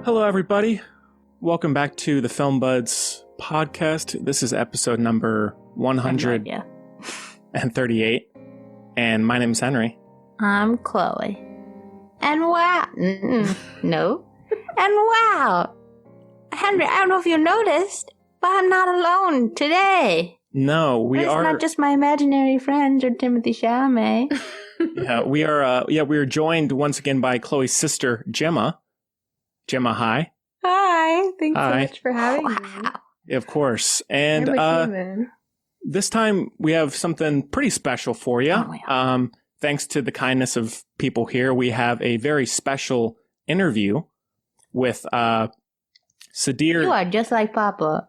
Hello, everybody. Welcome back to the Film Buds podcast. This is episode number 138. And my name is Henry. I'm Chloe. And wow. No. And wow. Henry, I don't know if you noticed, but I'm not alone today. No, we it's are. It's not just my imaginary friends or Timothy Chalamet. Yeah, we are. We are joined once again by Chloe's sister, Jemma. Jemma, hi. Hi. Thanks so much for having me. Of course. And this time we have something pretty special for you. Thanks to the kindness of people here, we have a very special interview with Sadyr. You are just like Papa.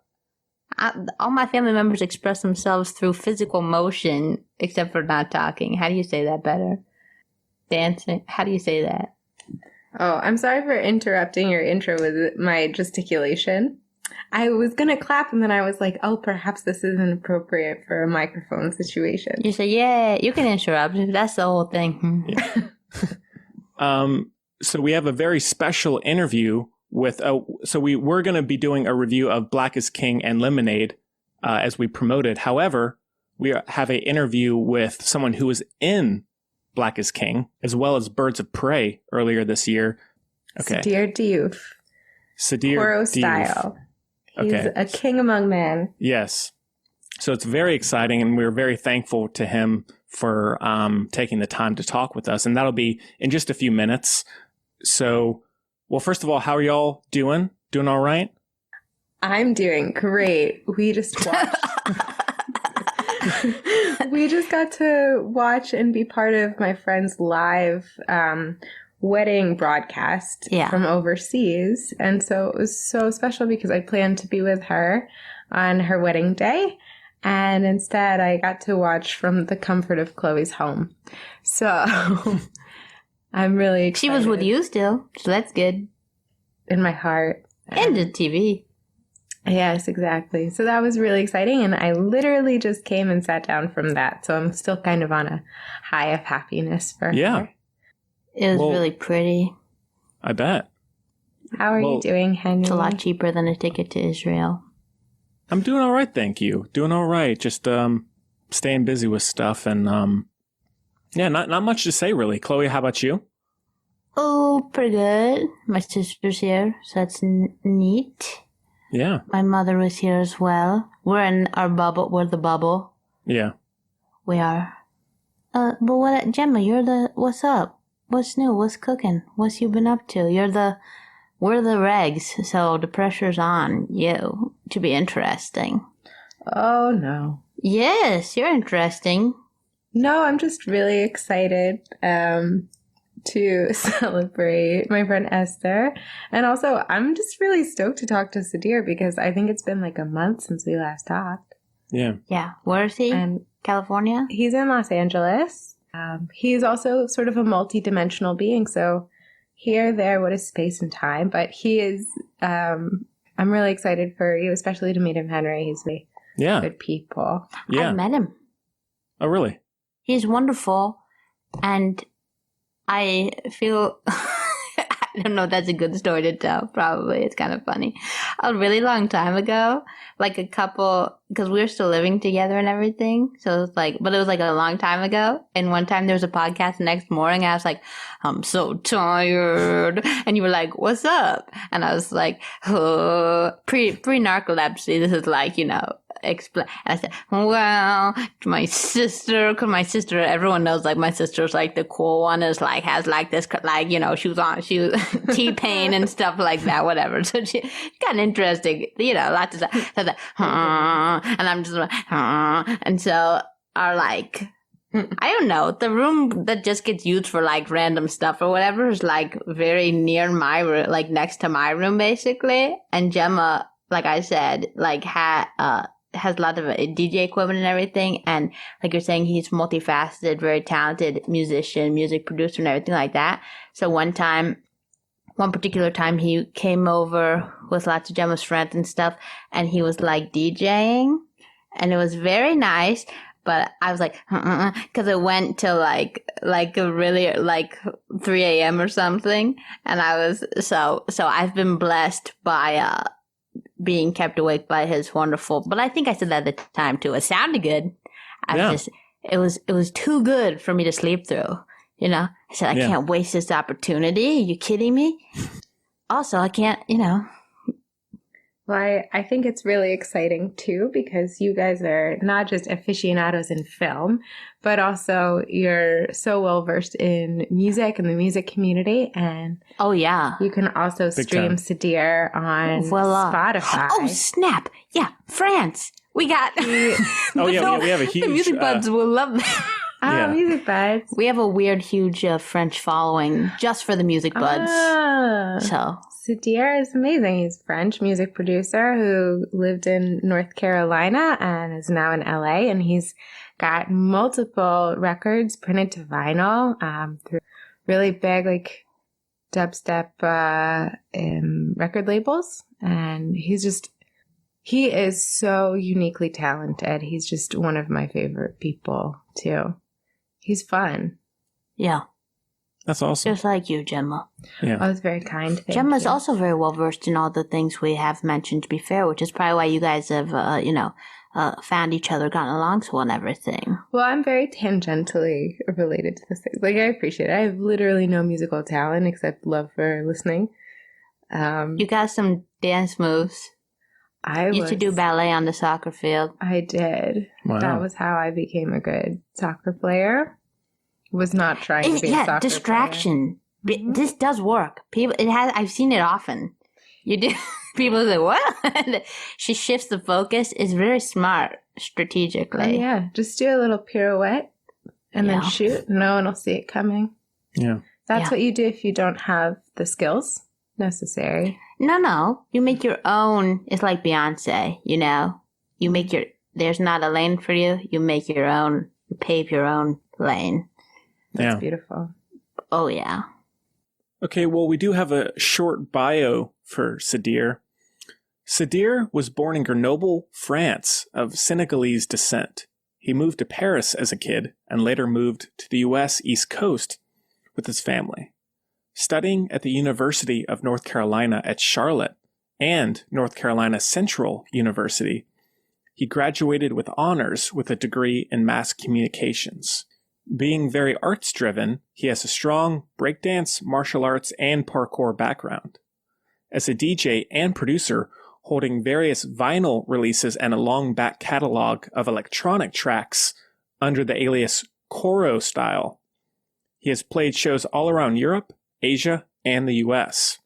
All my family members express themselves through physical motion, except for not talking. How do you say that better? Dancing. How do you say that? Oh, I'm sorry for interrupting your intro with my gesticulation. I was going to clap and then I was like, oh, perhaps this isn't appropriate for a microphone situation. You say, yeah, you can interrupt. That's the whole thing. So we have a very special interview with, we're going to be doing a review of Black is King and Lemonade as we promoted. However, we have an interview with someone who was in Black is King, as well as Birds of Prey earlier this year. Okay. Sadyr Diouf. Sadyr KOROstyle. He's a king among men. Yes. So it's very exciting, and we're very thankful to him for taking the time to talk with us. And that'll be in just a few minutes. So, well, first of all, how are y'all doing? Doing all right? I'm doing great. We just watched... We just got to watch and be part of my friend's live wedding broadcast from overseas. And so it was so special because I planned to be with her on her wedding day. And instead I got to watch from the comfort of Chloe's home. So I'm really excited. She was with you still, so that's good. In my heart. And the TV. Yes, exactly. So that was really exciting. And I literally just came and sat down from that. So I'm still kind of on a high of happiness for her. It was really pretty. I bet. How are you doing, Henry? It's a lot cheaper than a ticket to Israel. I'm doing all right, thank you. Doing all right. Just staying busy with stuff. And not much to say, really. Chloe, how about you? Oh, pretty good. My sister's here, so that's neat. Yeah. My mother was here as well. We're in our bubble. We're the bubble. Yeah. We are. But Jemma, what's up? What's new? What's cooking? What's you been up to? We're the regs, so the pressure's on you to be interesting. Oh, no. Yes, you're interesting. No, I'm just really excited to celebrate my friend Esther. And also, I'm just really stoked to talk to Sadyr because I think it's been like a month since we last talked. Yeah. Yeah. Where is he? California? He's in Los Angeles. He's also sort of a multi-dimensional being. So here, there, what is space and time? But he is, I'm really excited for you, especially to meet him, Henry. He's good people. Yeah. I've met him. Oh, really? He's wonderful. And I feel, I don't know if that's a good story to tell. Probably. It's kind of funny. A really long time ago, like a couple, because we were still living together and everything. So it was like a long time ago. And one time there was a podcast the next morning. And I was like, I'm so tired. And you were like, what's up? And I was like, pre-narcolepsy. This is like, explain. And I said, well, my sister, because my sister, everyone knows, like, my sister's like the cool one, is like, has like this, like, she was T-Pain and stuff like that, whatever. So she got interesting, lots of stuff. So I was like, and I'm just like, and so our like, I don't know, the room that just gets used for like random stuff or whatever is like very near my room, like next to my room basically. And Jemma, like I said, like has a lot of DJ equipment and everything. And like you're saying, he's multifaceted, very talented musician, music producer and everything like that. So one particular time he came over with lots of Jemma's friends and stuff, and he was like DJing, and it was very nice. But I was like, because it went till like a really like 3 a.m. or something. And I was, so I've been blessed by, being kept awake by his wonderful, but I think I said that at the time too. It sounded good. It was too good for me to sleep through. You know, I said, I can't waste this opportunity. Are you kidding me? Also, I can't, Well, I think it's really exciting too, because you guys are not just aficionados in film, but also you're so well versed in music and the music community. And oh yeah, you can also stream Sadyr on Spotify. Oh snap! Yeah, France. We got. We have a huge. The music buds will love that. Music buds. We have a weird, huge French following just for the music buds. So Sadyr is amazing. He's a French music producer who lived in North Carolina and is now in LA. And he's got multiple records printed to vinyl through really big, like dubstep record labels. And he is so uniquely talented. He's just one of my favorite people too. He's fun. Yeah. That's awesome. Just like you, Jemma. Yeah. I was very kind. Jemma's also very well versed in all the things we have mentioned, to be fair, which is probably why you guys have, found each other, gotten along so well and everything. Well, I'm very tangentially related to this. Like, I appreciate it. I have literally no musical talent except love for listening. You got some dance moves. I used to do ballet on the soccer field. I did. Wow. That was how I became a good soccer player. Was not trying to be a soccer distraction. Player. This does work. I've seen it often. You do. People say, what? She shifts the focus. It's very smart strategically. Yeah. Just do a little pirouette and then shoot. No one will see it coming. Yeah. That's what you do if you don't have the skills necessary. No. You make your own. It's like Beyonce, You make there's not a lane for you. You make your own. You pave your own lane. That's beautiful. Oh, yeah. Okay, well, we do have a short bio for Sadyr. Sadyr was born in Grenoble, France, of Senegalese descent. He moved to Paris as a kid and later moved to the U.S. East Coast with his family. Studying at the University of North Carolina at Charlotte and North Carolina Central University, he graduated with honors with a degree in mass communications. Being very arts-driven, he has a strong breakdance, martial arts, and parkour background. As a DJ and producer, holding various vinyl releases and a long back catalog of electronic tracks under the alias KOROstyle, he has played shows all around Europe, Asia, and the US.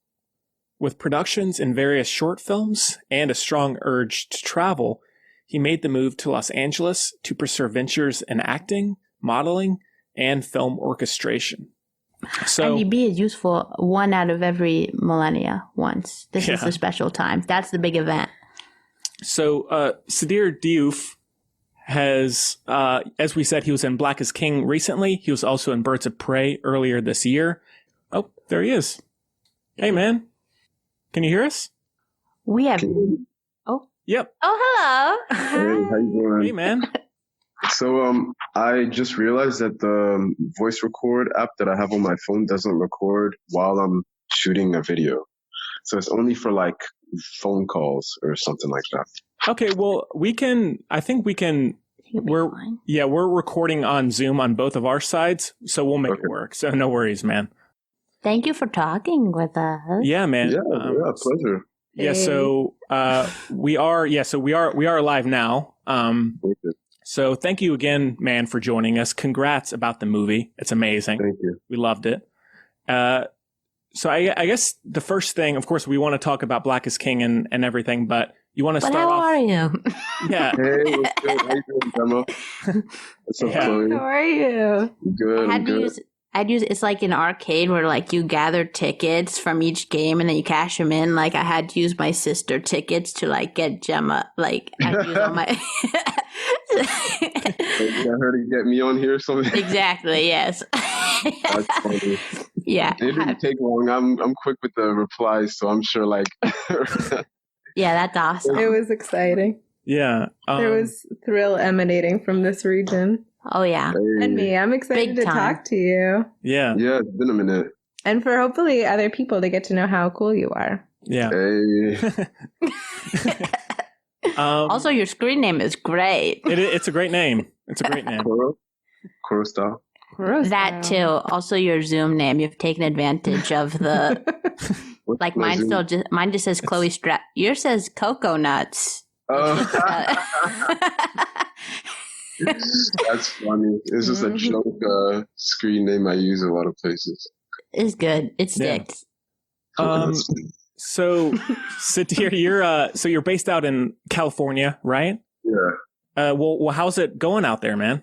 With productions in various short films and a strong urge to travel, he made the move to Los Angeles to pursue ventures in acting, modeling, and film orchestration. So, and he'd be useful 1 out of every millennia once. This is a special time. That's the big event. So Sadyr Diouf has, as we said, he was in Black is King recently. He was also in Birds of Prey earlier this year. Oh, there he is. Hey, man. Can you hear us? We have... Oh. Yep. Oh, hello. Hey, how you doing? Hey, man. So, I just realized that the voice record app that I have on my phone doesn't record while I'm shooting a video. So it's only for like phone calls or something like that. Okay, well, we're recording on Zoom on both of our sides, so we'll make it work. So no worries, man. Thank you for talking with us. Yeah, man. Yeah, pleasure. Yeah, so we are live now. So thank you again, man, for joining us. Congrats about the movie. It's amazing. Thank you. We loved it. So I guess the first thing, of course, we want to talk about Black is King and everything, but you want to start off. How are you? Yeah. Hey, what's good? How you doing, Jemma? What's up, Chloe? How are you? Good. I'd use it's like an arcade where like you gather tickets from each game and then you cash them in. Like I had to use my sister tickets to like get Jemma. Like I'd use all my. You got her to get me on here or something? Exactly. Yes. That's funny. Yeah. It didn't take long. I'm quick with the replies, so I'm sure like. Yeah, that's awesome. It was exciting. Yeah. There was thrill emanating from this region. Oh, yeah. Hey. And me, I'm excited to talk to you. Yeah. Yeah, it's been a minute. And for hopefully other people to get to know how cool you are. Yeah. Hey. Also, your screen name is great. It's a great name. It's a great name. KOROstyle. That too. Also, your Zoom name. You've taken advantage of the like mine. Mine just says Chloe Strap. Yours says Cocoa Nuts. That's funny. It's just a joke screen name I use a lot of places. It's good. It sticks. So Sadyr, you're based out in California, right? Yeah. Well, how's it going out there, man?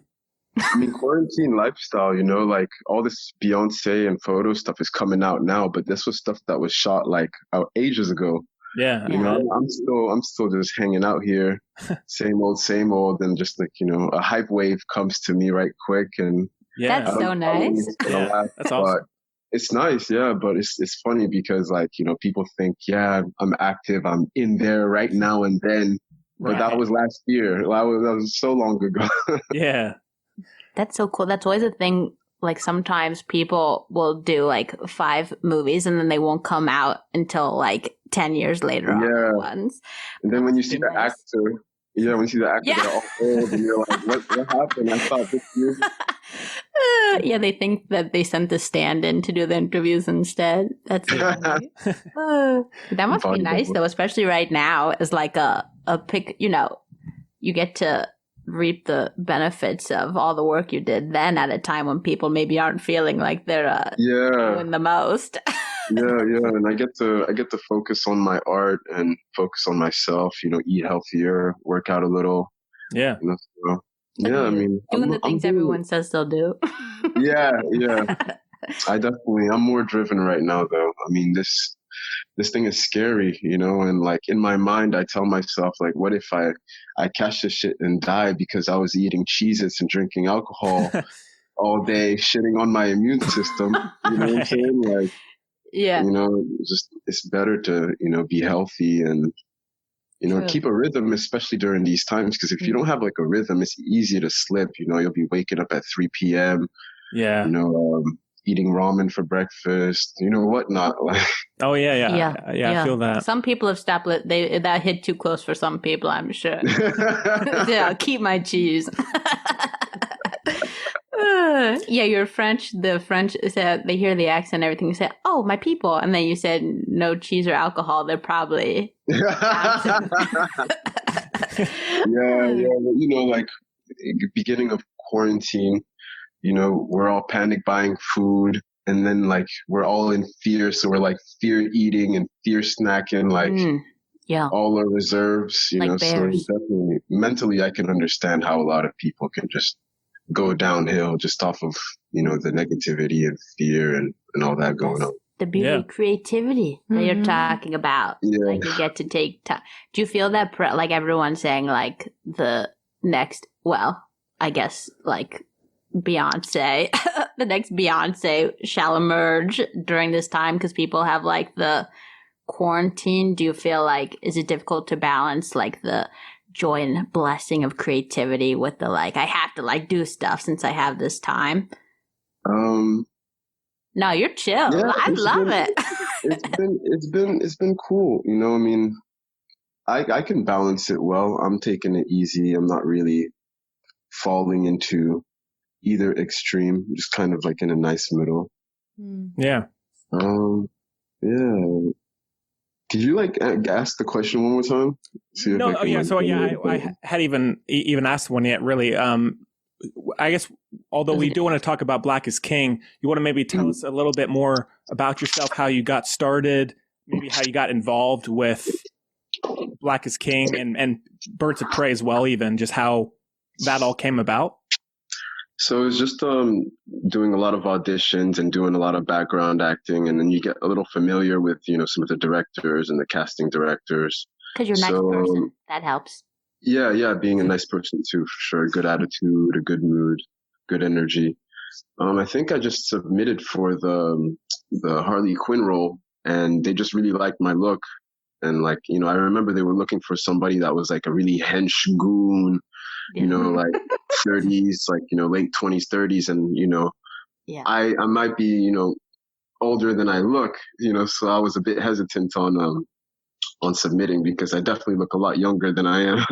I mean, quarantine lifestyle, you know, like all this Beyonce and photo stuff is coming out now, but this was stuff that was shot like ages ago. Yeah. You know, I'm still just hanging out here, same old, and just like, you know, a hype wave comes to me right quick, and that's so nice. That's awesome. It's nice, yeah, but it's funny because like, you know, people think, yeah, I'm active, I'm in there right now and then, but that was last year. That was so long ago. Yeah. That's so cool. That's always a thing. Like sometimes people will do like 5 movies and then they won't come out until like 10 years later. Yeah. Ones. And then when you see the actor, they're all old and you're like, what happened? I thought this year. Yeah, they think that they sent the stand-in to do the interviews instead. That's funny. That must be nice though, especially right now as like a pick, you know, you get to reap the benefits of all the work you did then at a time when people maybe aren't feeling like they're doing the most. yeah, and I get to focus on my art and focus on myself, you know, eat healthier, work out a little. Yeah. You know, so, yeah, I mean, doing the things everyone says they'll do. Yeah. I'm more driven right now though. I mean, this thing is scary, you know, and like in my mind, I tell myself like, what if I catch this shit and die because I was eating Cheez-Its and drinking alcohol all day, shitting on my immune system. You know what I'm saying? Like, yeah, you know, it's better to, you know, be healthy and, you know, keep a rhythm, especially during these times. Because if you don't have like a rhythm, it's easy to slip. You know, you'll be waking up at 3 p.m. Yeah. You know, eating ramen for breakfast, you know, whatnot. Like, oh yeah. I feel that. Some people have stopped. That hit too close for some people, I'm sure. Yeah, keep my cheese. Yeah, you're French. The French said they hear the accent and everything. You say, "Oh, my people," and then you said no cheese or alcohol. They're probably yeah. You know, like beginning of quarantine, you know, we're all panic buying food, and then like we're all in fear, so we're like fear eating and fear snacking, like all our reserves, you like know. Bears. So definitely mentally, I can understand how a lot of people can just go downhill just off of, you know, the negativity and fear and all that going on. The beauty of creativity that you're talking about. Yeah. Like you get to take time. Do you feel that like everyone's saying like the next, well, I guess like Beyonce, the next Beyonce shall emerge during this time because people have like the quarantine. Do you feel like, is it difficult to balance like the joy and blessing of creativity with the like, I have to like do stuff since I have this time? No, you're chill. Yeah, I love it. It's been cool. You know, I mean, I can balance it well. I'm taking it easy. I'm not really falling into either extreme, just kind of like in a nice middle. Yeah. Yeah. Could you like ask the question one more time? I had even asked one yet. Really, I guess although we do want to talk about Black is King, you want to maybe tell us a little bit more about yourself, how you got started, maybe how you got involved with Black is King and Birds of Prey as well, even just how that all came about. So it's just doing a lot of auditions and doing a lot of background acting, and then you get a little familiar with, you know, some of the directors and the casting directors. Because you're a nice person, that helps. Yeah, being a nice person too, for sure. Good attitude, a good mood, good energy. I think I just submitted for the Harley Quinn role, and they just really liked my look. And like, you know, I remember they were looking for somebody that was like a really hench goon, you know, like 30s, like, you know, late 20s, 30s. And, you know, I might be, you know, older than I look, you know, so I was a bit hesitant on submitting because I definitely look a lot younger than I am.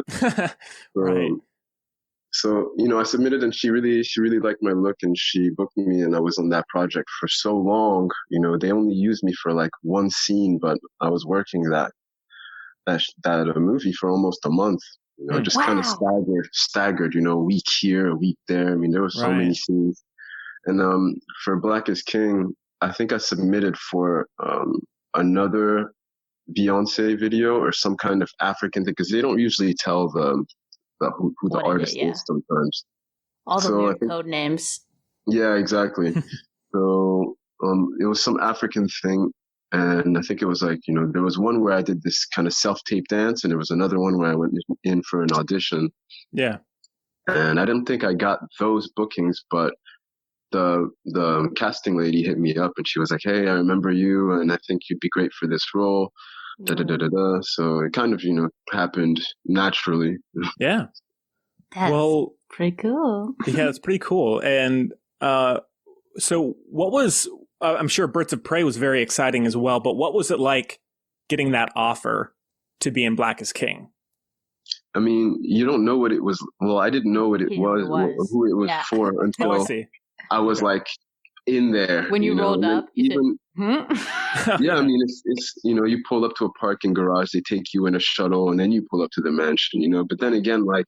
Right. So, you know, I submitted and she really liked my look and she booked me and I was on that project for so long. You know, they only used me for like one scene, but I was working that movie for almost a month. You know, just kind of staggered, you know, a week here, a week there. I mean, there were so many scenes. And for Black is King, I think I submitted for another Beyonce video or some kind of African thing because they don't usually tell who the artist is sometimes. All the weird code names. Yeah, exactly. So it was some African thing. And I think it was like, you know, there was one where I did this kind of self-tape dance and there was another one where I went in for an audition. Yeah. And I didn't think I got those bookings, but the casting lady hit me up and she was like, hey, I remember you and I think you'd be great for this role. So it kind of, you know, happened naturally. Yeah. That's pretty cool. Yeah, it's pretty cool. And so what was, I'm sure Birds of Prey was very exciting as well, but what was it like getting that offer to be in Black is King? I mean, you don't know what it was. Well, I didn't know what it was, who it was for until I was like in there. When you rolled up, you said, yeah, I mean, it's, you know, you pull up to a parking garage, they take you in a shuttle and then you pull up to the mansion, you know, but then again, like,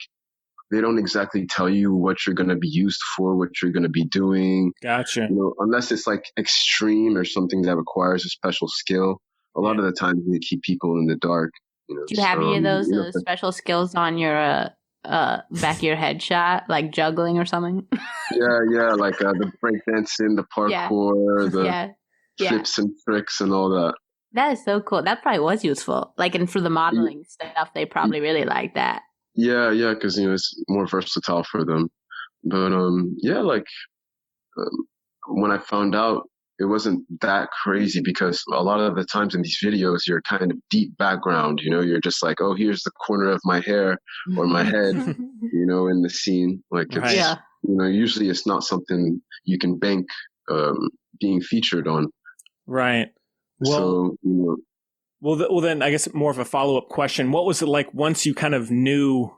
they don't exactly tell you what you're going to be used for, what you're going to be doing. Gotcha. You know, unless it's like extreme or something that requires a special skill. A lot of the time, they keep people in the dark. You know, do you have any of those special skills on your back of your headshot, like juggling or something? Yeah, like the breakdancing, the parkour, the flips and tricks and all that. That is so cool. That probably was useful. Like, and for the modeling stuff, they probably really like that. Yeah, because, you know, it's more versatile for them. But, when I found out, it wasn't that crazy because a lot of the times in these videos, you're kind of deep background, you know, you're just like, oh, here's the corner of my hair or my head, you know, in the scene. Like, it's, you know, usually it's not something you can bank being featured on. Right. Well, so, you know, well, then I guess more of a follow-up question. What was it like once you kind of knew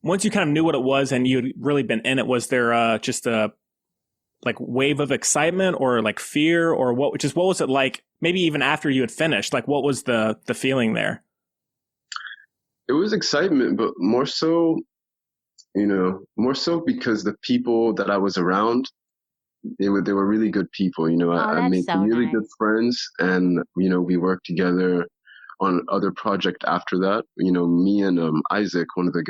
what it was and you'd really been in it? Was there just a like wave of excitement or like fear or what was it like maybe even after you had finished? Like what was the feeling there? It was excitement, but more so because the people that I was around, they were really good people. You know, I made really good friends and, you know, we worked together on other project after that. You know, me and Isaac, one of the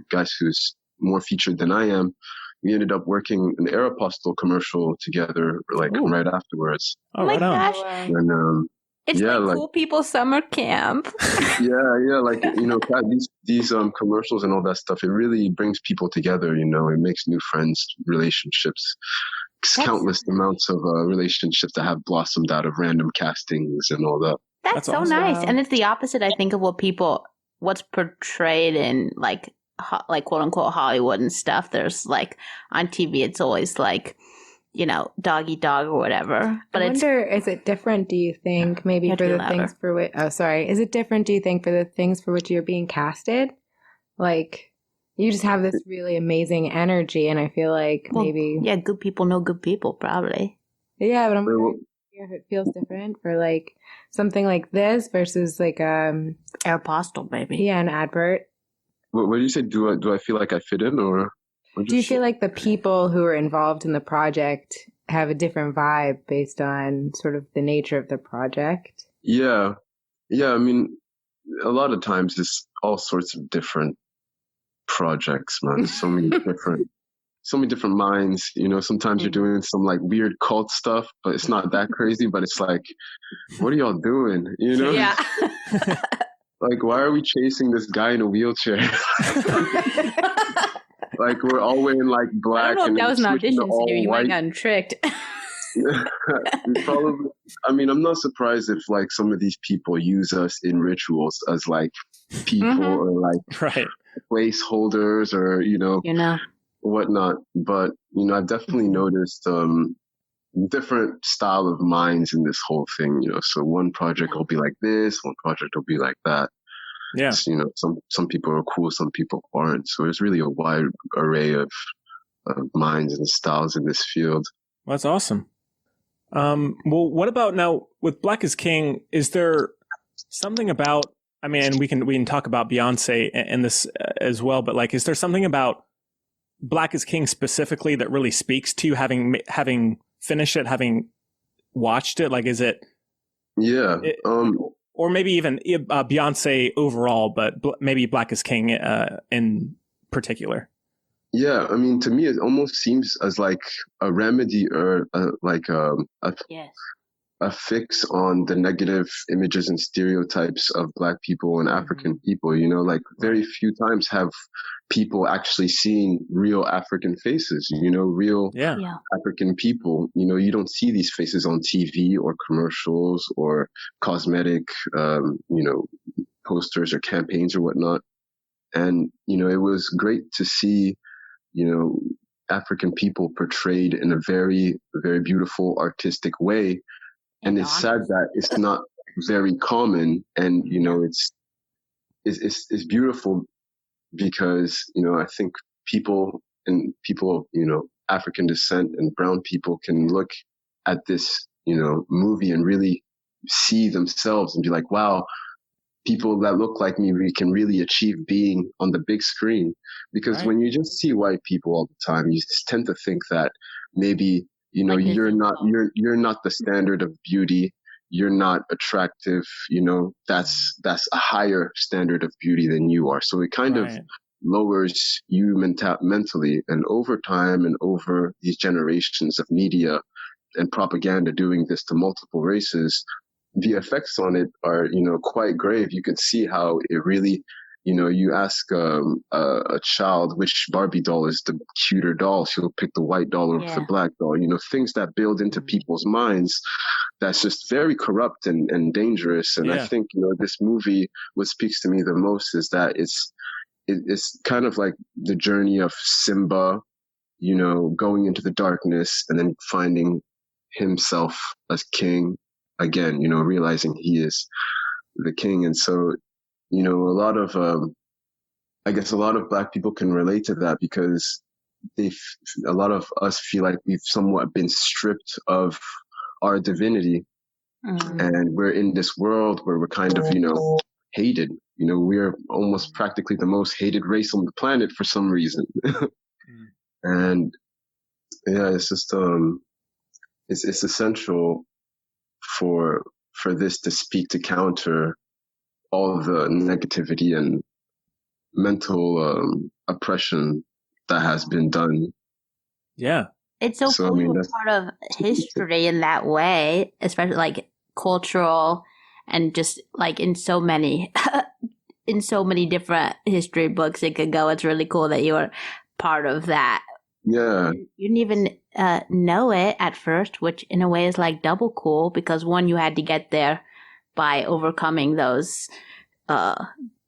guys who's more featured than I am, we ended up working an KOROstyle commercial together, like right afterwards. Oh my gosh. And it's like Cool People Summer Camp. yeah, like, you know, these commercials and all that stuff, it really brings people together, you know, it makes new friends, relationships. Countless amounts of relationships that have blossomed out of random castings and all that. That's so awesome. Nice. And it's the opposite, I think, of what's portrayed in like quote unquote Hollywood and stuff. There's like on TV, it's always like, you know, doggy dog or whatever. But I wonder, is it different, do you think, maybe for the things for which, is it different, do you think, for the things for which you're being casted? Like, you just have this really amazing energy, and I feel like maybe... Yeah, good people know good people, probably. Yeah, but I'm wondering if it feels different for, like, something like this versus, like, KOROstyle, baby. Yeah, an advert. What do you say? Do I feel like I fit in, or... Do you feel like the people who are involved in the project have a different vibe based on sort of the nature of the project? Yeah, I mean, a lot of times it's all sorts of different projects, man. So many different minds, you know. Sometimes you're doing some like weird cult stuff, but it's not that crazy, but it's like, what are y'all doing, you know? Yeah. Like, why are we chasing this guy in a wheelchair? Like, we're all wearing like black. I don't know if and that was an audition, so you white. might have gotten tricked. Probably. I mean, I'm not surprised if like some of these people use us in rituals as like people or like right. placeholders or whatnot. But I've definitely noticed different style of minds in this whole thing. So one project will be like this, one project will be like that. Yeah. Some people are cool, some people aren't. So there's really a wide array of minds and styles in this field. Well, that's awesome. Well, what about now with Black is King? Is there something about? I mean, we can talk about Beyonce and this as well, but like, is there something about Black is King specifically that really speaks to you, having finished it, having watched it? Like, is it? Yeah. Or maybe even Beyonce overall, but maybe Black is King in particular. Yeah, I mean, to me, it almost seems as like a remedy or a fix on the negative images and stereotypes of Black people and African people. Like very few times have people actually seen real African faces, real African people. You don't see these faces on TV or commercials or cosmetic, posters or campaigns or whatnot. And, it was great to see African people portrayed in a very, very beautiful artistic way. And it's sad that it's not very common. And, it's beautiful because, I think people of, African descent and brown people can look at this, movie and really see themselves and be like, wow, people that look like me, we can really achieve being on the big screen. Because when you just see white people all the time, you just tend to think that maybe, you're not the standard of beauty. You're not attractive. That's a higher standard of beauty than you are. So it kind of lowers you mentally. And over time and over these generations of media and propaganda doing this to multiple races, the effects on it are, quite grave. You can see how it really, you ask a child which Barbie doll is the cuter doll, she'll pick the white doll or the black doll. Things that build into people's minds. That's just very corrupt and dangerous. And I think, this movie, what speaks to me the most is that it's kind of like the journey of Simba, going into the darkness and then finding himself as king again, realizing he is the king. And so, I guess a lot of Black people can relate to that because a lot of us feel like we've somewhat been stripped of our divinity. And we're in this world where we're kind of, hated. We're almost practically the most hated race on the planet for some reason. And it's just, it's essential for this to speak to counter all of the negativity and mental oppression that has been done. Yeah. It's so cool to be part of history in that way, especially like cultural and just like in so many different history books it could go. It's really cool that you were part of that. Yeah. You didn't even know it at first, which in a way is like double cool because one, you had to get there by overcoming those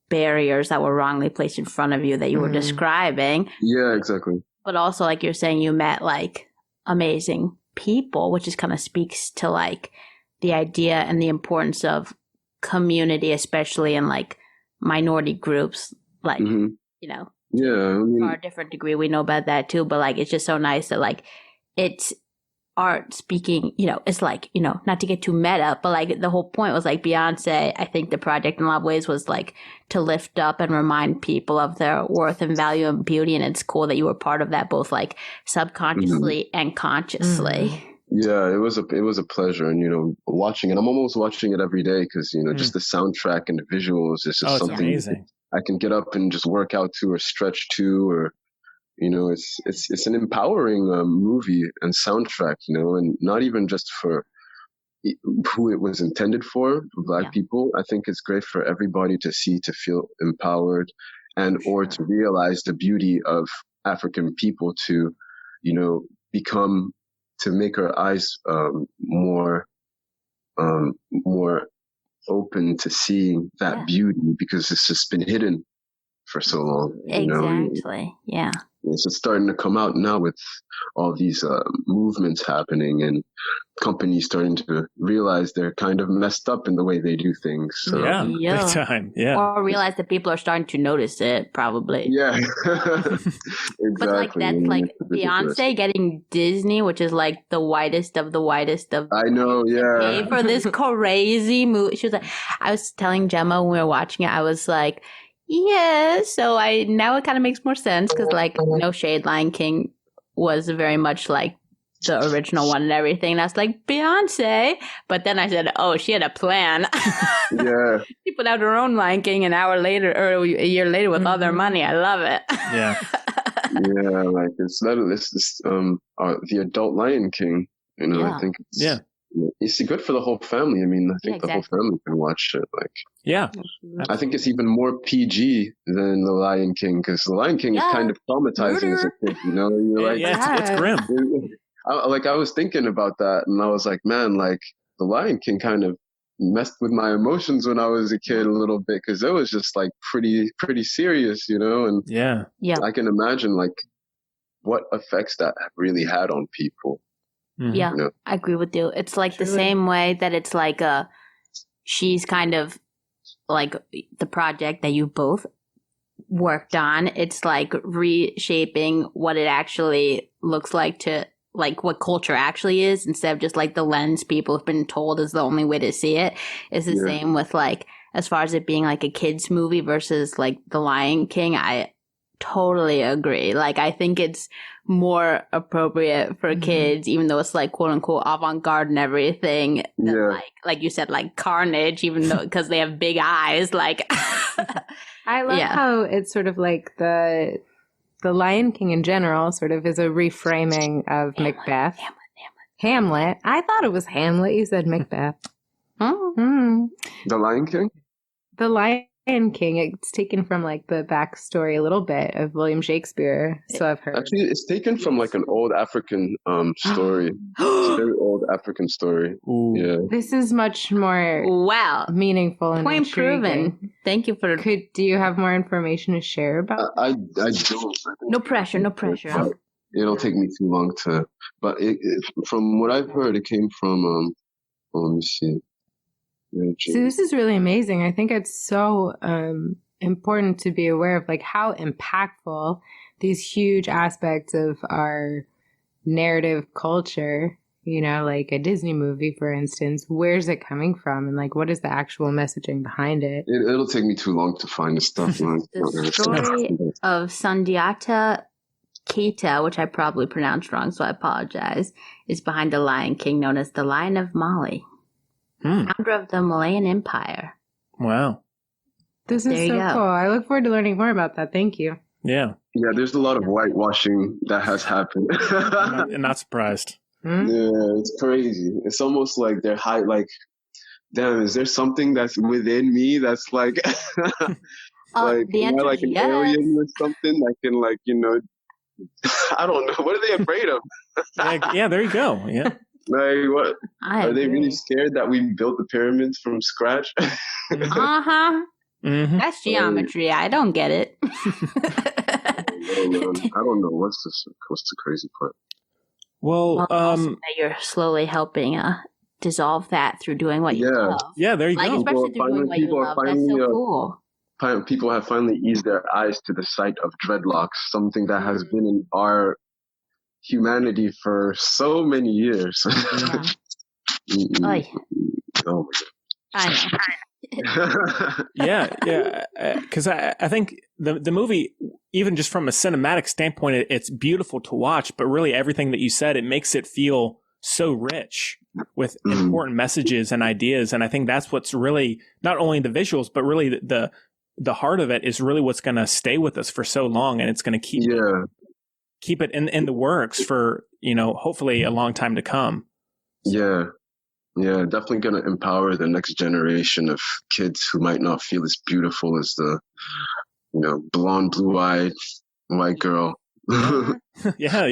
barriers that were wrongly placed in front of you that you were describing. Yeah, exactly. But also, like you're saying, you met like amazing people, which just kind of speaks to like the idea and the importance of community, especially in like minority groups, like, Yeah, to a different degree, we know about that too. But like, it's just so nice that like it's art speaking. It's like not to get too meta, but like the whole point was like Beyonce. I think the project in a lot of ways was like to lift up and remind people of their worth and value and beauty. And it's cool that you were part of that, both like subconsciously and consciously. Yeah, it was a pleasure, and watching it. I'm almost watching it every day because just the soundtrack and the visuals is just something amazing. I can get up and just work out to or stretch to, or it's an empowering movie and soundtrack, and not even just for who it was intended for Black people. I think it's great for everybody to see, to feel empowered, and or to realize the beauty of African people, to become, to make our eyes more open to seeing that beauty, because it's just been hidden for so long. Exactly. Yeah. It's just starting to come out now with all these movements happening and companies starting to realize they're kind of messed up in the way they do things. So. Yeah, big time. Yeah. Or realize that people are starting to notice it, probably. Yeah. Exactly. But like that's like Beyonce getting Disney, which is like the whitest of the whitest of. I know, yeah. Pay for this crazy movie. She was like, I was telling Jemma when we were watching it, I was like, yeah, so now it kind of makes more sense because like no shade, Lion King was very much like the original one and everything. And I was like, Beyonce. But then I said, oh, she had a plan. Yeah. She put out her own Lion King an hour later or a year later with all their money. I love it. Yeah. Yeah, like it's the adult Lion King. I think it's good for the whole family. I mean, I think the whole family can watch it. Like, yeah, I think it's even more PG than the Lion King, because the Lion King is kind of traumatizing as a kid. You're like, it's grim. I was thinking about that, and I was like, man, like the Lion King kind of messed with my emotions when I was a kid a little bit, because it was just like pretty serious, and I can imagine like what effects that really had on people. Mm-hmm. Yeah, I agree with you. It's like the same way that it's like she's kind of like the project that you both worked on. It's like reshaping what it actually looks like to like what culture actually is, instead of just like the lens people have been told is the only way to see it. It's the same with like, as far as it being like a kid's movie versus like The Lion King. I totally agree. Like, I think it's more appropriate for kids, even though it's like quote unquote avant-garde and everything. Than like you said, like Carnage, even though because they have big eyes. Like, I love how it's sort of like the Lion King in general sort of is a reframing of Macbeth. Hamlet. I thought it was Hamlet. You said Macbeth. The Lion King? The Lion King. It's taken from like the backstory a little bit of William Shakespeare. So I've heard. Actually, it's taken from like an old African story. It's a very old African story. Ooh. Yeah. This is much more meaningful and point intriguing. Proven. Thank you for. Do you have more information to share about? I don't. No pressure. It'll take me too long to. But from what I've heard, it came from. Let me see. So this is really amazing. I think it's so important to be aware of like how impactful these huge aspects of our narrative culture, like a Disney movie, for instance, where's it coming from? And like, what is the actual messaging behind it? It'll take me too long to find the stuff. The story of Sundiata Keita, which I probably pronounced wrong, so I apologize, is behind the Lion King, known as the Lion of Mali. Founder of the Malayan Empire. Wow. This is so cool. I look forward to learning more about that. Thank you. Yeah. Yeah, there's a lot of whitewashing that has happened. I'm not surprised. Yeah, it's crazy. It's almost like they're damn, is there something that's within me that's like, like, am I like an alien or something that can like, I don't know. What are they afraid of? Yeah, there you go. Yeah. Like, what? Are they really scared that we built the pyramids from scratch? Mm-hmm. That's geometry. I don't get it. I don't know. What's the crazy part? Well, that you're slowly helping dissolve that through doing what you love. Yeah, there you go. Especially through doing what you love. That's so cool. People have finally eased their eyes to the sight of dreadlocks, something that has been in our humanity for so many years. Yeah. Oh my God. I know. Yeah. Because I think the movie, even just from a cinematic standpoint, it's beautiful to watch. But really, everything that you said, it makes it feel so rich with important messages and ideas. And I think that's what's really not only the visuals, but really the heart of it is really what's going to stay with us for so long, and it's going to keep it in the works for hopefully a long time to come. So. Yeah, definitely going to empower the next generation of kids who might not feel as beautiful as the blonde, blue-eyed white girl Yeah.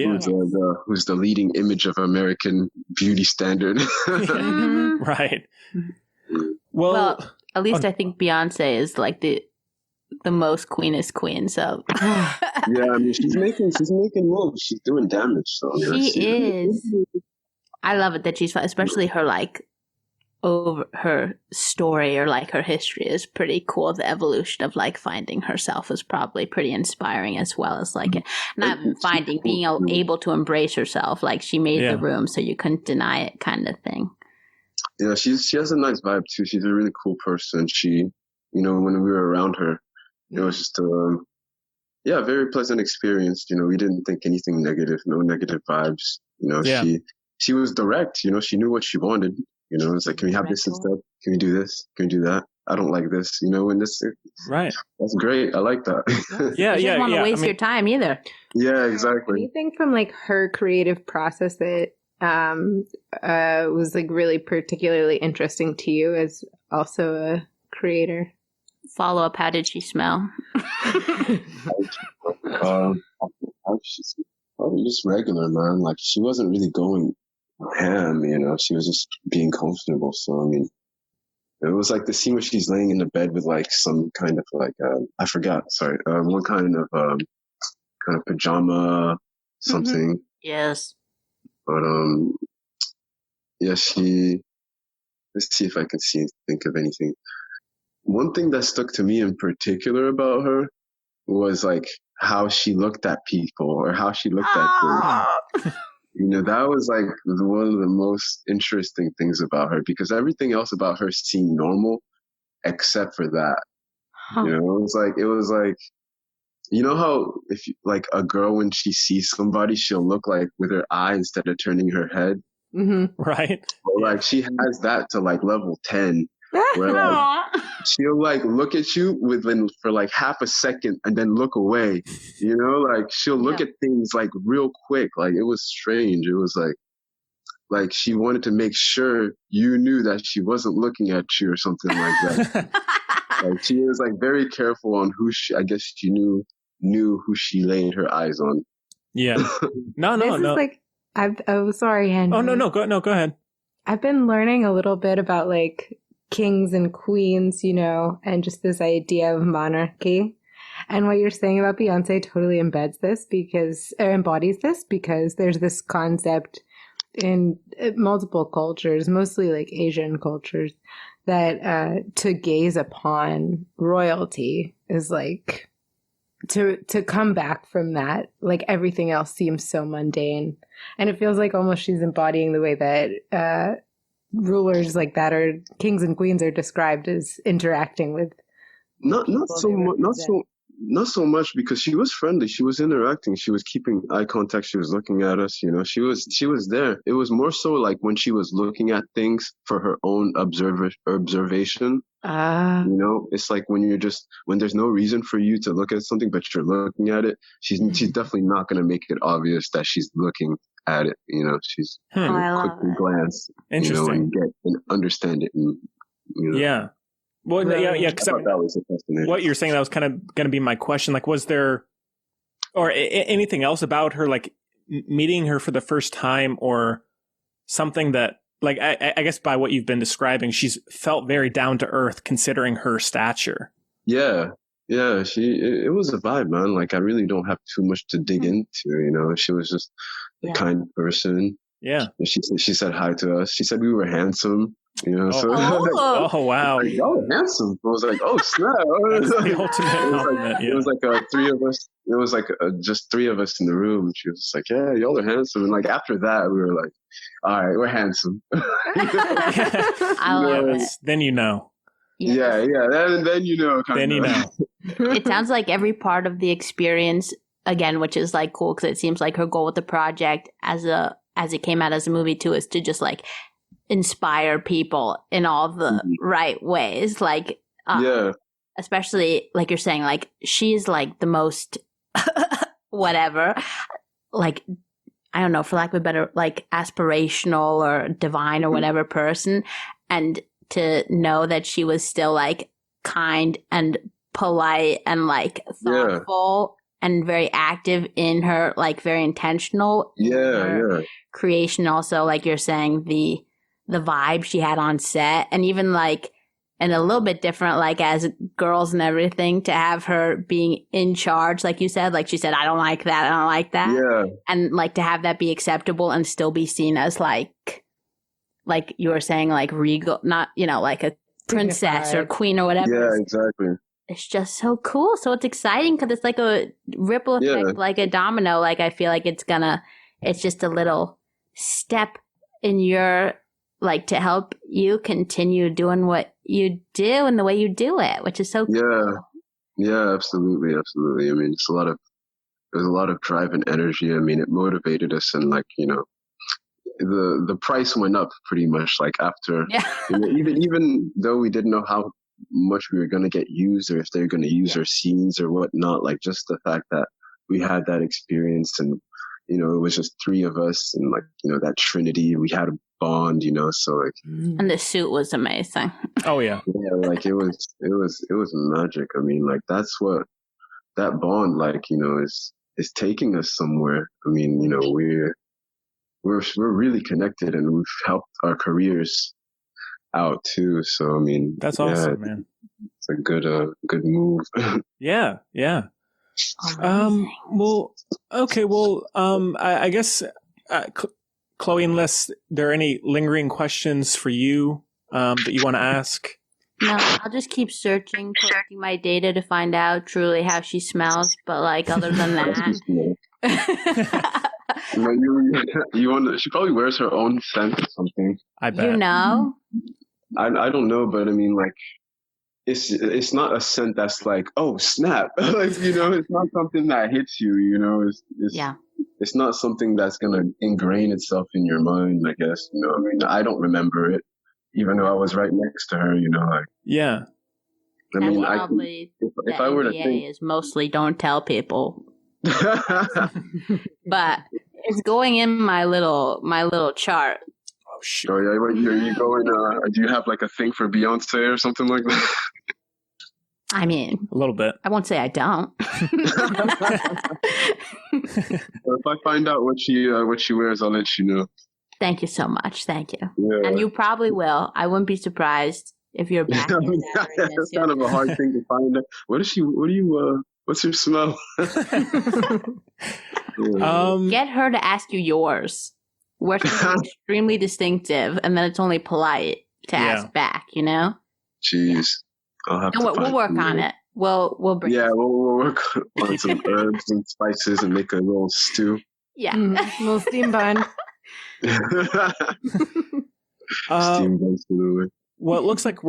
Who's the leading image of American beauty standard. Right. Well, at least I think Beyonce is like the most queenest queen. So yeah, I mean, she's making moves. She's doing damage. So she is. I love it that she's, especially her like over her story or like her history is pretty cool. The evolution of like finding herself is probably pretty inspiring, as well as like not finding, being able to embrace herself. Like she made the room so you couldn't deny it, kind of thing. Yeah, she has a nice vibe too. She's a really cool person. She, when we were around her, it was just a very pleasant experience. We didn't think anything negative, no negative vibes. She was direct. She knew what she wanted. It's like, can we have this instead? Can we do this? Can we do that? I don't like this. And this. Right. That's great. I like that. You don't want to waste your time either. Yeah, exactly. Anything from like her creative process that was like really particularly interesting to you as also a creator? Follow up. How did she smell? She's probably just regular, man. Like she wasn't really going ham, she was just being comfortable. So I mean, it was like the scene where she's laying in the bed with like some kind of like I forgot. Sorry, one kind of pajama something. Yes. But let's see if I can think of anything. One thing that stuck to me in particular about her was like how she looked at people or how she looked at things. That was like one of the most interesting things about her, because everything else about her seemed normal except for that. It was like, how if like a girl, when she sees somebody, she'll look like with her eye instead of turning her head. Mm-hmm. Right. But, like she has that to like level 10. Where like, she'll like look at you for like half a second and then look away, like she'll look at things like real quick. Like it was strange. It was like she wanted to make sure you knew that she wasn't looking at you or something like that. Like she was like very careful on who she knew who she laid her eyes on. Yeah. No. This is like, sorry, Henry. Oh, no, go ahead. I've been learning a little bit about like kings and queens, and just this idea of monarchy. And what you're saying about Beyonce totally embodies this, because there's this concept in multiple cultures, mostly like Asian cultures, that to gaze upon royalty is like to come back from that, like everything else seems so mundane. And it feels like almost she's embodying the way that rulers like that, or kings and queens, are described as interacting with not so much, because she was friendly, she was interacting, she was keeping eye contact, she was looking at us, she was there. It was more so like when she was looking at things for her own observation. It's like when there's no reason for you to look at something but you're looking at it, she's definitely not going to make it obvious that she's looking at it. She's quickly glance, and get and understand it. And, yeah. Well, yeah. Because what you're saying, that was kind of going to be my question. Like, was there, or anything else about her, like meeting her for the first time, or something that, like, I guess by what you've been describing, she's felt very down to earth considering her stature. Yeah. Yeah, it was a vibe, man. Like, I really don't have too much to dig into, she was just a kind person. Yeah. She said hi to us. She said we were handsome, Oh, so. Wow. Like, y'all are handsome. I was like, oh, snap. That's the ultimate compliment. It was like three of us. It was like just three of us in the room. She was like, yeah, y'all are handsome. And like, after that, we were like, all right, we're handsome. I love it. Then you know. Yeah. Then Then you know. It sounds like every part of the experience, again, which is like cool, because it seems like her goal with the project as it came out as a movie too, is to just like inspire people in all the right ways. Like, especially like you're saying, like she's like the most whatever, like, I don't know, for lack of a better, like aspirational or divine or whatever person. And to know that she was still like kind and polite and like thoughtful and very active in her, like very intentional. Yeah. Creation also, like you're saying, the vibe she had on set, and even like, and a little bit different, like as girls and everything, to have her being in charge, like you said, like she said, I don't like that. Yeah. And like to have that be acceptable and still be seen as like you were saying, like regal, not, you know, like a princess or queen or whatever. Yeah, exactly. It's just so cool. So it's exciting because it's like a ripple effect, like a domino. Like I feel like it's just a little step in your, like, to help you continue doing what you do and the way you do it, which is so cool. Yeah, absolutely. I mean, there's a lot of drive and energy. I mean, it motivated us, and like, you know, the price went up pretty much like after, you know, even though we didn't know how much we were going to get used or if they're going to use our scenes or whatnot, like just the fact that we had that experience, and you know, it was just three of us, and like, you know, that trinity, we had a bond, you know, so like, and the suit was amazing. Oh yeah, like it was magic. I mean, like that's what that bond, like, you know, is taking us somewhere. I mean, you know, we're really connected, and we've helped our careers out too. So I mean, that's awesome, man. It's a good move. Yeah. Well, okay. Well, I guess, Chloe, unless there are any lingering questions for you that you want to ask. No, I'll just keep searching, collecting my data to find out truly how she smells. But like, other than that, you want? She probably wears her own scent or something. I bet. You know? I don't know, but I mean, like, it's not a scent that's like, oh snap, like, you know, it's not something that hits you, you know, it's not something that's gonna ingrain itself in your mind, I guess, you know. I mean, I don't remember it, even though I was right next to her, you know, like. Yeah. I mean, if I were to think, is mostly don't tell people, but it's going in my little chart. Oh shit! Oh yeah, are you going? Do you have like a thing for Beyonce or something like that? I mean, a little bit. I won't say I don't. If I find out what she wears, I'll let you know. Thank you so much. Thank you. Yeah. And you probably will. I wouldn't be surprised if you're back. That's kind of a hard thing to find out. What's your smell? Get her to ask you yours. We're extremely distinctive, and then it's only polite to ask back, you know? Jeez. I'll have to we'll work on it. We'll bring we'll work on some herbs and spices and make a little stew. Yeah. Little steam bun. Steam bun stew. Well, it looks like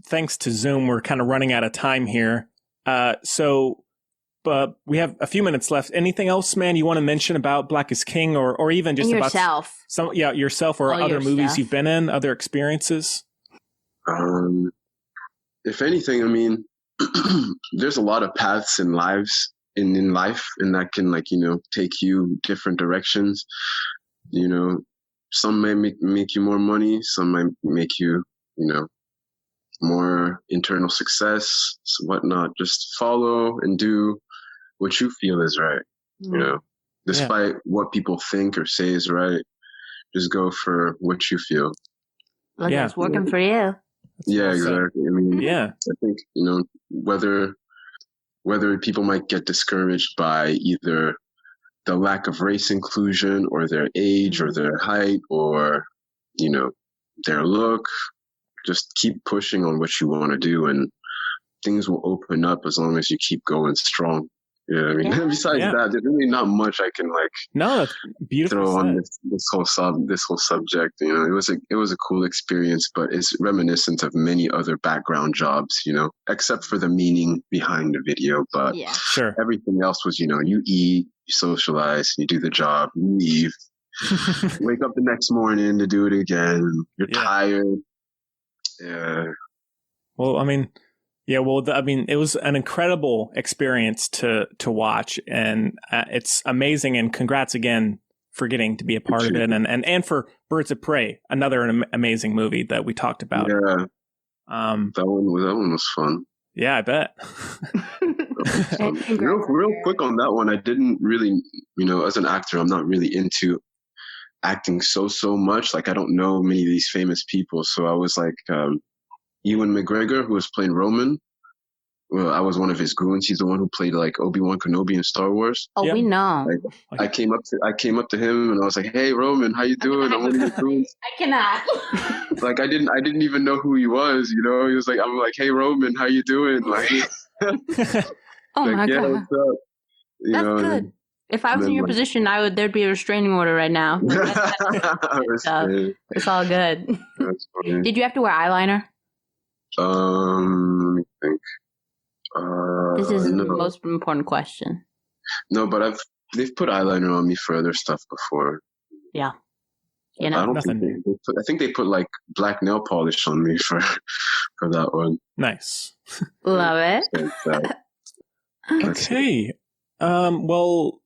thanks to Zoom, we're kind of running out of time here. But we have a few minutes left. Anything else, man, you want to mention about Black is King, or even just and about yourself or other movies you've been in, other experiences? If anything, I mean, there's a lot of paths in life, and that can, like, you know, take you different directions. You know, some may make you more money, some might make you, you know, more internal success, whatnot. Just follow and do what you feel is right. You know, despite what people think or say is right, just go for what you feel. Look, it's working for you. Yeah, exactly. I mean, I think, you know, whether people might get discouraged by either the lack of race inclusion or their age or their height or, you know, their look, just keep pushing on what you want to do, and things will open up as long as you keep going strong. Yeah, I mean, besides that, there's really not much I can throw on this whole subject. You know, it was a cool experience, but it's reminiscent of many other background jobs. You know, except for the meaning behind the video. But everything else was, you know, you eat, you socialize, you do the job, you leave, wake up the next morning to do it again. You're tired. Yeah. Well, I mean. Yeah, well, it was an incredible experience to watch, and it's amazing. And congrats again for getting to be a part of it, and for Birds of Prey, another amazing movie that we talked about. Yeah, that one was fun. Yeah, I bet. Real quick on that one, I didn't really, as an actor, I'm not really into acting so much. Like, I don't know many of these famous people. So I was like, Ewan McGregor, who was playing Roman. Well, I was one of his goons. He's the one who played like Obi-Wan Kenobi in Star Wars. Oh, we know. Like, I came up to him and I was like, "Hey, Roman, how you doing? I'm one of your goons." I cannot. Like, I didn't even know who he was. He was like, I'm like, "Hey, Roman, how you doing?" Like, oh like, my God. What's up? That's good. If I was in your position, there'd be a restraining order right now. It's all good. Did you have to wear eyeliner? Let me think. This is the most important question. No, but they've put eyeliner on me for other stuff before. Yeah. I don't think I think they put like black nail polish on me for that one. Nice. Love it. Okay. Well,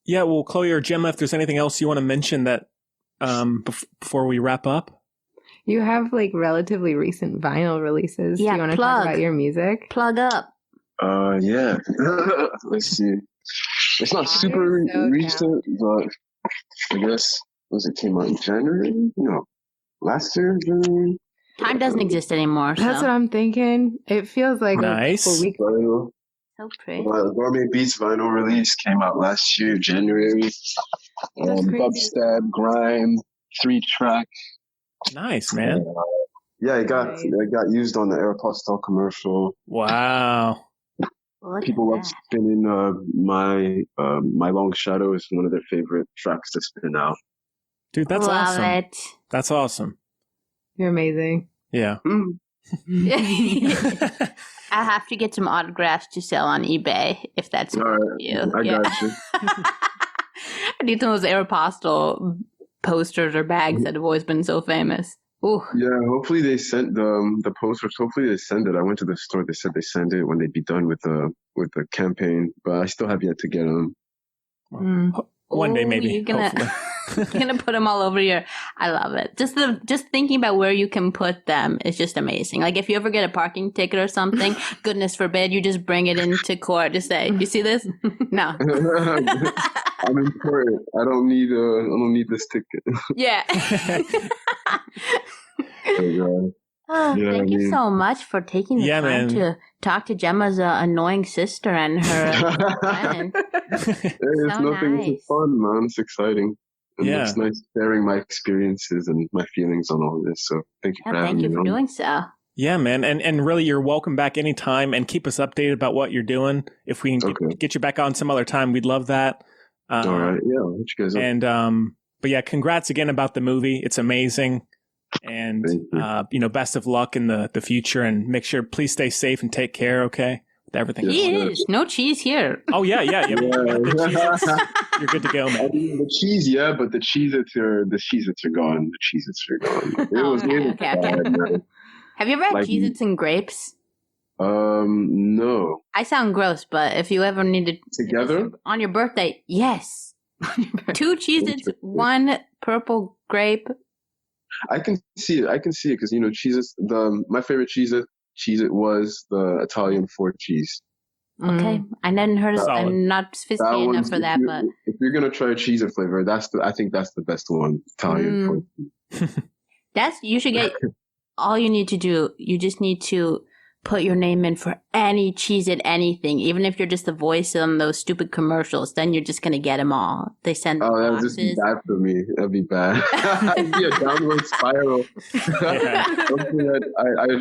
yeah. Well, Chloe or Jemma, if there's anything else you want to mention that before we wrap up. You have like relatively recent vinyl releases. Yeah, do you want to talk about your music? Plug up. Yeah. Let's see. It's not super recent, but I guess came out in January? No, last year, January. Time doesn't exist anymore. That's what I'm thinking. It feels like nice. A couple weeks. So pretty. My Gourmet Beats vinyl release came out last year, January. Dubstep, grime, 3-track. Nice, man. Yeah, it got used on the KOROstyle commercial. Wow. People love spinning. My Long Shadow is one of their favorite tracks to spin out. Dude, that's awesome. Love it. That's awesome. You're amazing. Yeah. I have to get some autographs to sell on eBay if that's all right. You. I got you. I need some of those KOROstyle posters or bags that have always been so famous. Ooh. Yeah, hopefully they sent the posters. Hopefully they send it. I went to the store. They said they send it when they'd be done with the campaign, but I still have yet to get them. One day, maybe. You're gonna put them all over your. I love it. Just thinking about where you can put them is just amazing. Like if you ever get a parking ticket or something, goodness forbid, you just bring it into court to say, "You see this?" No. I'm important. I don't need this ticket. Yeah. Thank you so much for taking the time to talk to Jemma's annoying sister and her friend. It's nothing. Nice. It's fun, man. It's exciting. And it's nice sharing my experiences and my feelings on all this. So thank you for having me. Thank you for doing so. Yeah, man. And really, you're welcome back anytime, and keep us updated about what you're doing. If we can get you back on some other time, we'd love that. All right. Yeah. I'll hit you guys up. And, but yeah, congrats again about the movie. It's amazing. And, best of luck in the future, and make sure, please stay safe and take care. Okay. With everything. Yes. No cheese here. Oh yeah. You're good to go, man. The cheese, yeah, but the Cheez-Its are gone. The Cheez-Its are gone. It was bad, man. Have you ever had Cheez-Its and grapes? No. I sound gross, but if you ever needed together on your birthday, yes. 2 Cheez-Its, 1 purple grape. I can see it because Cheez-Its. My favorite Cheez-It was the Italian 4 cheese. Okay, I hadn't heard of. I'm not sophisticated enough for that, but if you're gonna try a Cheez-It flavor, I think that's the best one. Italian 4 cheese. You should get. All you need to do, you just need to put your name in for any Cheez-It anything, even if you're just the voice on those stupid commercials. Then you're just gonna get them all. They send. Oh, that would just be bad for me. That'd be bad. It'd be a downward spiral.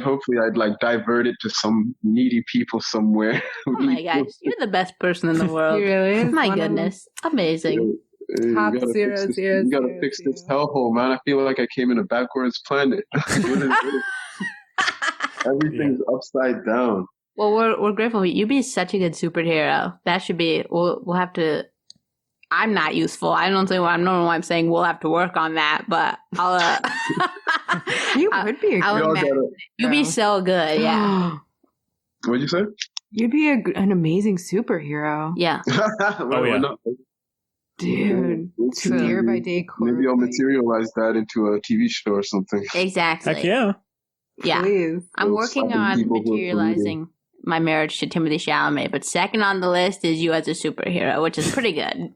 Hopefully I'd like divert it to some needy people somewhere. Oh my gosh, you're the best person in the world. Really? My goodness, amazing. Top you gotta fix this hellhole, man. I feel like I came in a backwards planet. Everything's upside down. Well, we're grateful. You'd be such a good superhero. That should be. We'll have to. I'm not useful. I don't know why I'm saying we'll have to work on that, but I'll. You would be. You'd be so good. Yeah. What'd you say? You'd be an amazing superhero. Yeah. Not? Dude, year by day. Maybe I'll materialize that into a TV show or something. Exactly. Heck yeah. Yeah. Please. I'm working on my marriage to Timothée Chalamet, but second on the list is you as a superhero, which is pretty good.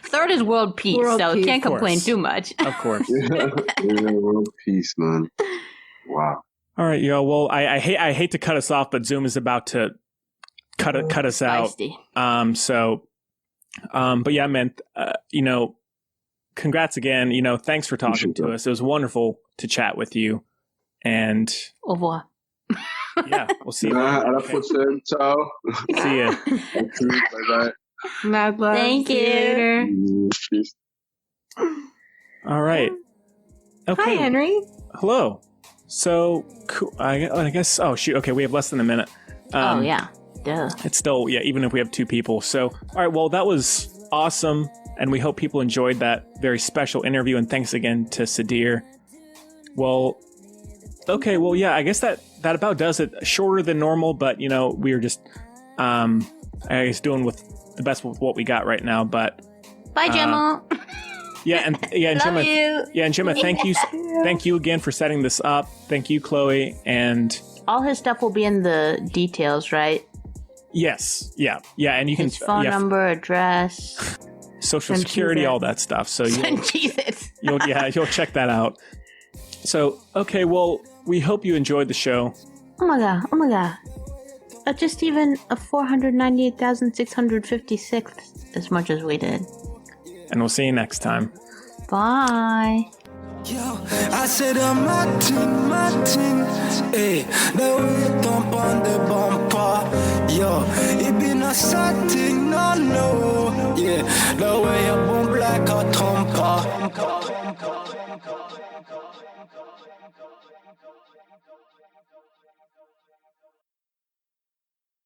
Third is world peace, can't complain too much. Of course. Yeah, world peace, man. Wow. All right, yo. Well, I hate to cut us off, but Zoom is about to cut us out. But yeah, man. Congrats again. Thanks for talking to us. It was wonderful to chat with you. And au revoir. Yeah, we'll see you. À la prochaine. Ciao. See ya. Bye bye. Thank you. Peace. All right. Okay. Hi, Henry. Hello. So, I guess. Oh shoot. Okay, we have less than a minute. Yeah. Duh. It's still even if we have two people. So, all right. Well, that was awesome, and we hope people enjoyed that very special interview. And thanks again to Sadyr. Well, okay. Well, yeah. I guess that about does it. Shorter than normal, but we were just, I guess, doing with the best with what we got right now. But bye, Jemma. And Love Jemma, you. Yeah, and Jemma, thank you again for setting this up. Thank you, Chloe, and all his stuff will be in the details, right? Yes, yeah, and you his can phone number, address, social security, all that stuff. So you'll check that out. So okay, well, we hope you enjoyed the show. Oh my god! Just even a 498,656 as much as we did. And we'll see you next time. Bye. Yo, I said I'm matching, hey, the way thump on the bumper, yo, it been a sad thing, no, yeah, the way you boom like a thumper.